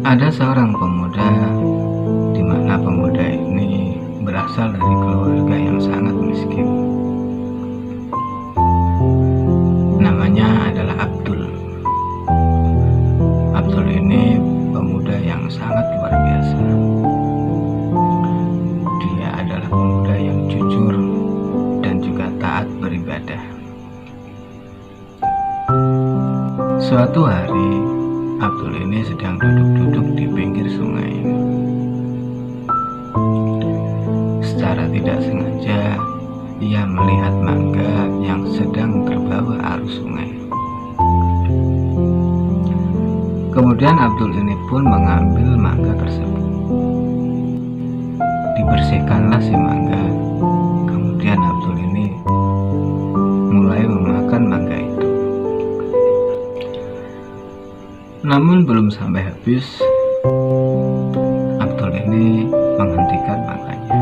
Ada seorang pemuda, di mana pemuda ini berasal dari keluarga yang sangat miskin. Namanya adalah Abdul. Abdul ini pemuda yang sangat luar biasa. Dia adalah pemuda yang jujur dan juga taat beribadah. Suatu hari, Abdul ini sedang duduk-duduk di pinggir sungai. Secara tidak sengaja, ia melihat mangga yang sedang terbawa arus sungai. Kemudian Abdul ini pun mengambil mangga tersebut. Dibersihkanlah si mangga. Kemudian Abdul ini mulai memakan mangga itu. Namun belum sampai habis, Abdul ini menghentikan makannya.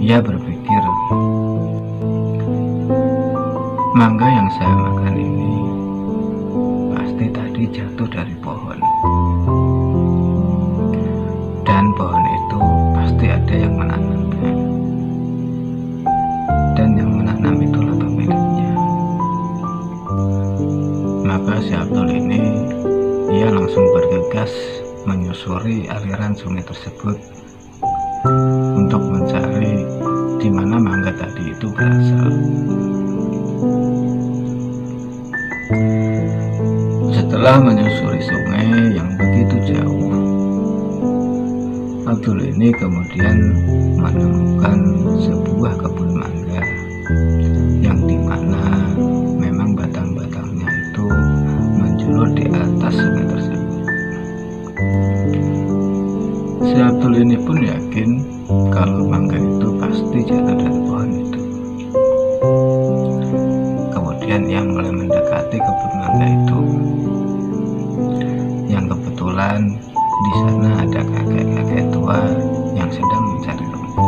Ia berpikir, mangga yang saya makan ini pasti tadi jatuh dari pohon. Dan pohon itu pasti ada yang menanamnya. Dan yang menanam itulah pemiliknya. Maka si Abdul ini, ia langsung bergegas menyusuri aliran sungai tersebut untuk mencari di mana mangga tadi itu berasal. Setelah menyusuri sungai yang begitu jauh, Abdul ini kemudian menemukan sebuah kebun mangga yang dimana memang batang-batangnya itu menjulur di atas sungai tersebut. Si Abdul ini pun yakin kalau mangga itu pasti jatuh dari pohon itu. Kemudian ia mulai mendekati kebun mangga itu, yang kebetulan di sana ada kakek-kakek tua yang sedang mencari rumput.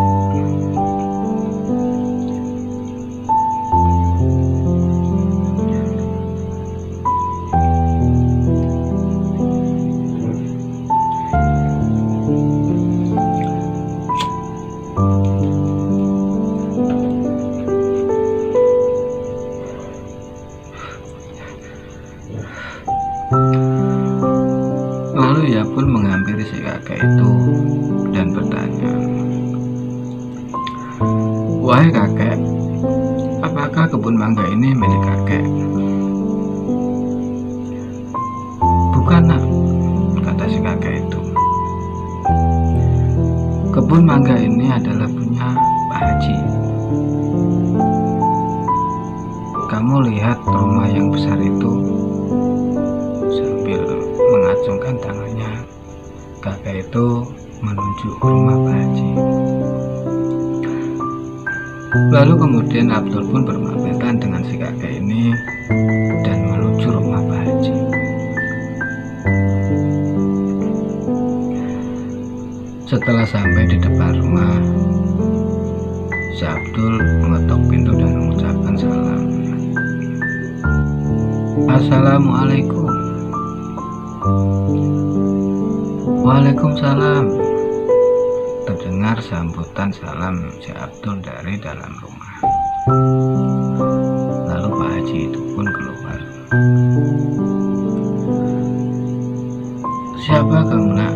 Lalu ia pun menghampiri si kakek itu dan bertanya, "Wahai kakek, apakah kebun mangga ini milik kakek?" "Bukan, nak," kata si kakek itu. "Kebun mangga ini adalah punya Pak Haji. Kamu lihat rumah yang besar itu?" Sambil mengacungkan tangannya, kakek itu menunjuk rumah Pak Haji. Lalu kemudian Abdul pun berpamitan dengan si kakek ini dan menuju rumah Pak Haji. Setelah sampai di depan rumah, si Abdul mengetuk pintu dan mengucapkan salam. "Assalamualaikum." "Waalaikumsalam," terdengar sambutan salam si Abdul dari dalam rumah. Lalu Pak Haji itu pun keluar. "Siapa kamu, nak?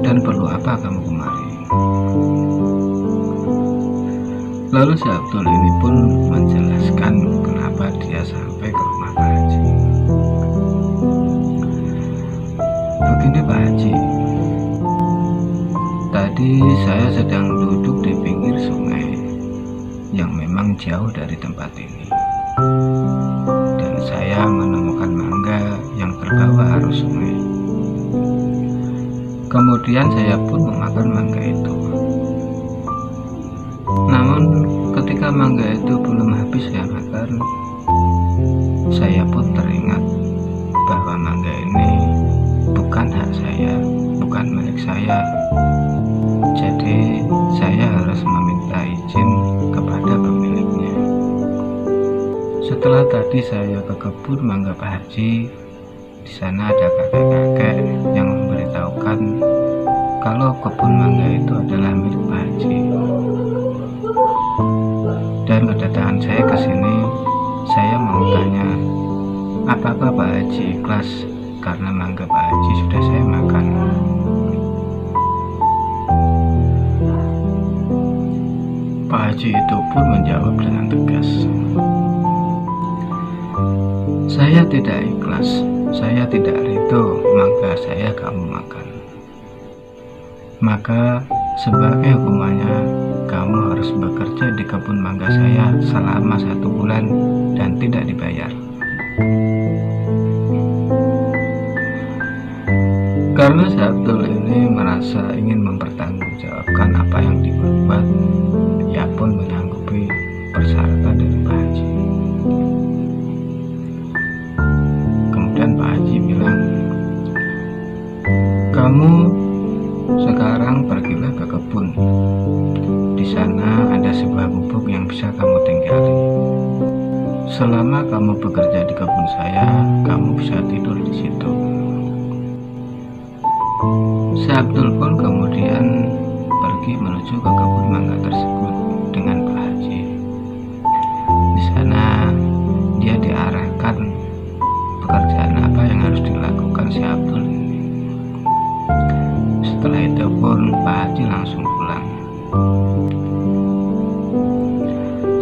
Dan perlu apa kamu kemari?" Lalu si Abdul ini pun menjelaskan kenapa dia sampai ke rumah Pak Haji. "Begini Pak Haji, tadi saya sedang duduk di pinggir sungai yang memang jauh dari tempat ini, dan saya menemukan mangga yang terbawa arus sungai. Kemudian saya pun memakan mangga itu. Namun ketika mangga itu belum habis saya makan, saya pun teringat bahwa mangga ini bukan hak saya, bukan milik saya. Jadi saya harus meminta izin kepada pemiliknya. Setelah tadi saya ke kebun mangga Pak Haji Di sana ada kakek-kakek yang memberitahukan kalau kebun mangga itu adalah milik Pak Haji. Dan kedatangan saya ke sini, saya mau tanya, apakah Pak Haji ikhlas karena mangga Pak Haji sudah saya makan? Pak Haji itu pun menjawab dengan tegas, saya tidak ikhlas, saya tidak ridho mangga saya kamu makan. Maka sebagai hukumannya, kamu harus bekerja di kebun mangga saya selama 1 bulan dan tidak dibayar. Karena si Abdul ini merasa ingin mempertanggungjawabkan apa yang diperbuat, ia pun menyanggupi persyaratan dari Pak Haji. Kemudian Pak Haji bilang, kamu sekarang pergilah ke kebun. Di sana ada sebuah gubuk yang bisa kamu tinggali. Selama kamu bekerja di kebun saya, kamu bisa tidur di situ. Si Abdul pun kemudian pergi menuju ke kebun mangga tersebut dengan Pak Haji. Di sana dia diarahkan pekerjaan apa yang harus dilakukan si Abdul ini. Setelah itu pun Pak Haji langsung pulang.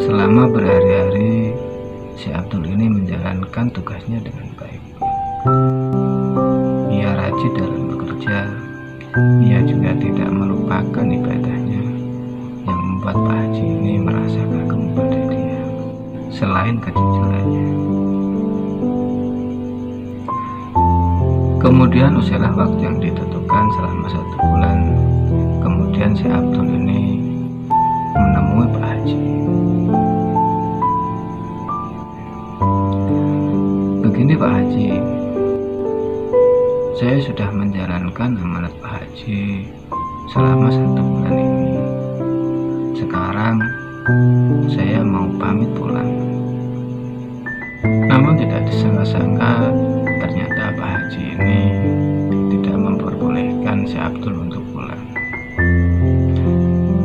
Selama berhari-hari si Abdul ini menjalankan tugasnya dengan baik. Ia rajin dalam bekerja. Ia juga tidak melupakan ibadahnya, yang membuat Pak Haji ini merasa kagum pada dia, selain kejujurannya. Kemudian usailah waktu yang ditentukan selama 1 bulan. Kemudian si Abdul ini menemui Pak Haji. Begini Pak Haji, saya sudah menjalankan amanat Pak Haji selama 1 bulan ini. Sekarang saya mau pamit pulang. Namun tidak disangka-sangka ternyata Pak Haji ini tidak memperbolehkan si Abdul untuk pulang.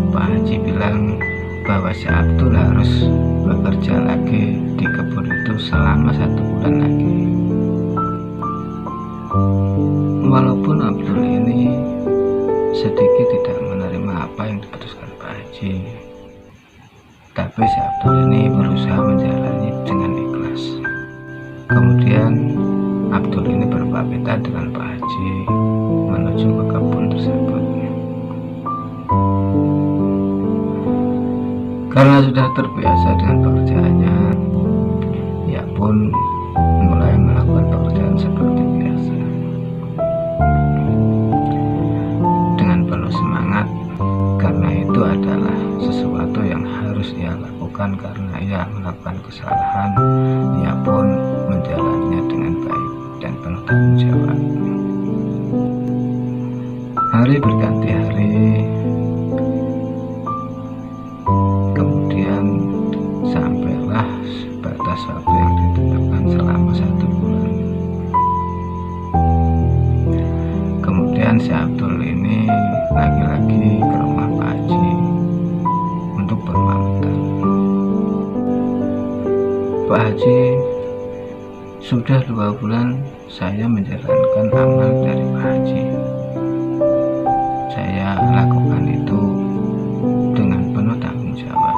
Pak Haji bilang bahwa si Abdul harus bekerja lagi di kebun itu selama 1 bulan lagi. Walaupun Abdul ini sedikit tidak menerima apa yang diputuskan Pak Haji, tapi si Abdul ini berusaha menjalani dengan ikhlas. Kemudian Abdul ini berpamitan dengan Pak Haji menuju ke kebun tersebut. Karena sudah terbiasa dengan pekerjaannya, ia pun mulai melakukan pekerjaan seperti biasa. Dengan penuh semangat, karena itu adalah sesuatu yang harus ia lakukan karena ia melakukan kesalahan, ia pun menjalannya dengan baik dan penuh tanggung jawab. Hari berganti hari, kemudian sampailah batas waktu yang ditentukan selama 1 bulan. Kemudian si Abdul ini lagi-lagi ke rumah Pak Haji untuk berpamitan. Pak Haji, sudah 2 bulan saya menjalankan amal dari Pak Haji. Saya lakukan itu dengan penuh tanggung jawab.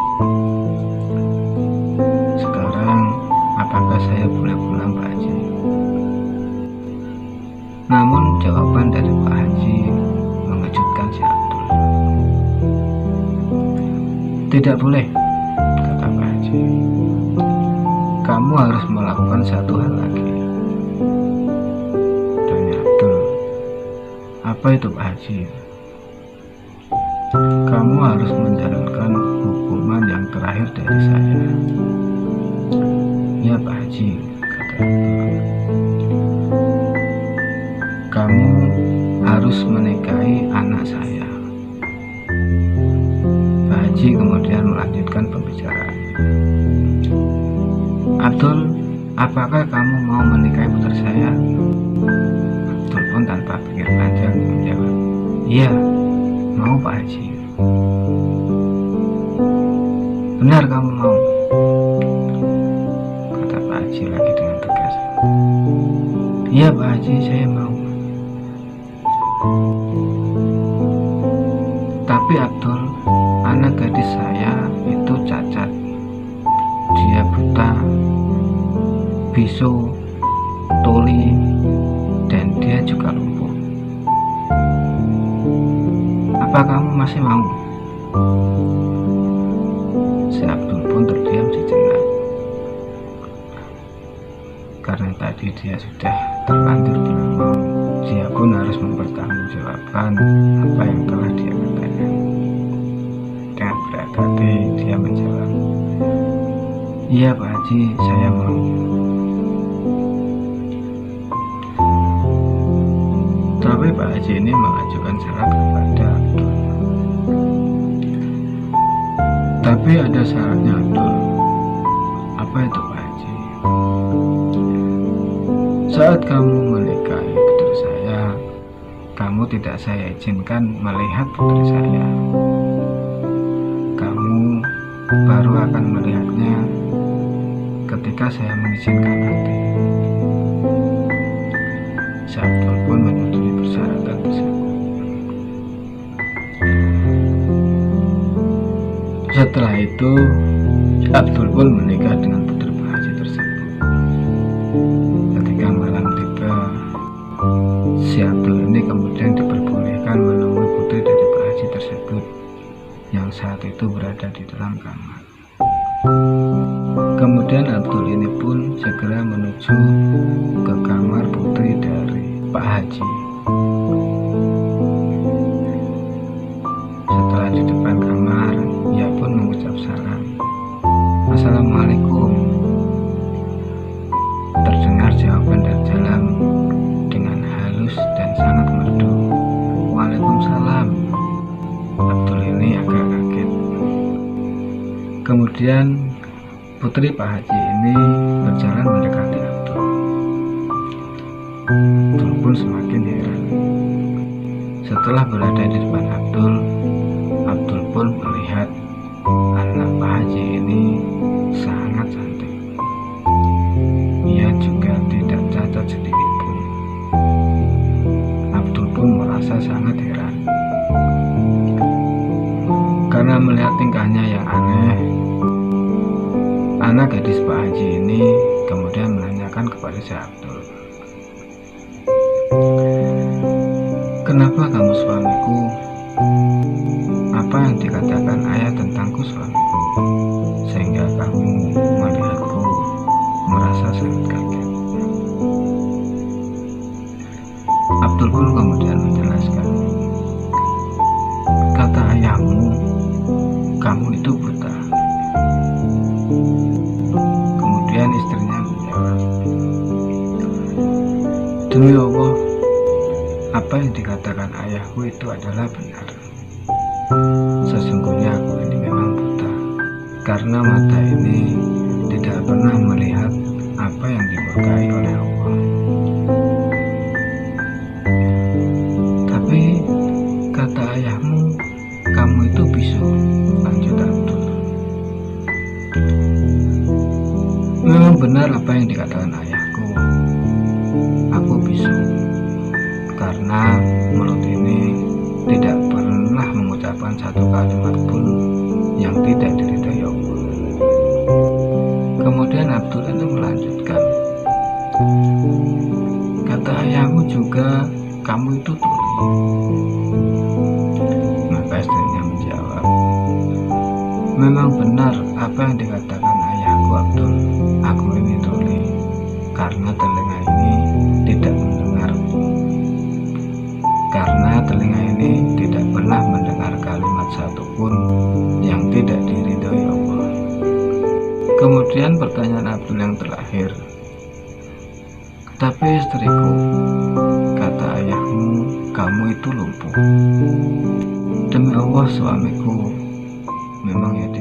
Sekarang apakah saya boleh pulang Pak Haji? Namun jawaban dari Pak Haji mengejutkan si Abdul. Tidak boleh, kata Pak Haji. Kamu harus melakukan 1 hal lagi. Tanya Abdul, apa itu Pak Haji? Kamu harus menjalankan hukuman yang terakhir dari saya. Ya Pak Haji, kata Abdul. Kamu harus menikahi anak saya. Pak Haji kemudian melanjutkan pembicaraan. Abdul, apakah kamu mau menikahi putri saya? Abdul pun tanpa pikir panjang menjawab, iya, mau Pak Haji. Benar kamu mau? Kata Pak Haji lagi dengan tegas. Iya Pak Haji, saya mau. Tapi Abdul, anak gadis saya itu cacat. Dia buta, bisu, tuli, dan dia juga lumpuh. Apa kamu masih mau? Si Abdul pun terdiam sejenak. Karena tadi dia sudah terlanjur bilang mau, dia pun harus mempertanggungjawabkan apa yang telah dia katakan. Dengan berat hati dia menjawab, iya Pak Haji, saya mau. Tapi Pak Haji ini mengajukan syarat kepada Abdul. Tapi ada syaratnya Abdul. Apa itu Pak Haji? Saat kamu menikahi putri saya, kamu tidak saya izinkan melihat putri saya. Kamu baru akan melihatnya ketika saya mengizinkan nanti. Si Abdul pun menyetujui persyaratan tersebut. Setelah itu, Abdul pun menikah dengan putri Pak Haji tersebut. Ketika malam tiba, si Abdul ini kemudian diperbolehkan menemui putri dari Pak Haji tersebut yang saat itu berada di dalam kamar. Kemudian Abdul ini pun segera menuju ke kamar putri dari Pak Haji. Setelah di depan kamar, ia pun mengucap salam. Assalamualaikum. Terdengar jawaban dari dalam dengan halus dan sangat merdu. Waalaikumsalam. Abdul ini agak kaget. Kemudian putri Pak Haji ini berjalan mendekati Abdul. Abdul pun semakin heran. Setelah berada di depan Abdul, Abdul pun melihat anak Pak Haji ini sangat cantik. Ia juga tidak cacat sedikit pun. Abdul pun merasa sangat heran. Karena melihat tingkahnya yang aneh, anak gadis Pak Haji ini kemudian menanyakan kepada si Abdul, kenapa kamu suamiku? Apa yang dikatakan ayah tentangku suamiku, sehingga kamu melihatku merasa sangat kaget? Abdul pun kemudian menjelaskan, kata ayahmu, kamu itu buta. Kemudian istrinya menjawab, demi Allah, apa yang dikatakan ayahku itu adalah benar. Sesungguhnya aku ini memang buta, karena mata ini tidak pernah melihat apa yang dimurkai oleh Allah. Tapi kata ayahmu, kamu itu bisu, lanjut Abdul. Memang benar apa yang dikatakan ayahku, aku bisu, karena mulut ini tidak pernah mengucapkan satu kalimat pun yang tidak diridhai Allah. Kemudian Abdul ini melanjutkan, kata ayahmu juga kamu itu tuli. Maka istrinya menjawab, memang benar apa yang dikatakan ayahku Abdul, aku ini tuli, karena telinga ini tidak mendengar. Karena telinga ini tidak pernah mendengar kalimat satupun yang tidak diridhoi Allah. Kemudian pertanyaan Abdul yang terakhir, tapi istriku, kata ayahmu, kamu itu lumpuh. Demi Allah suamiku, memang itu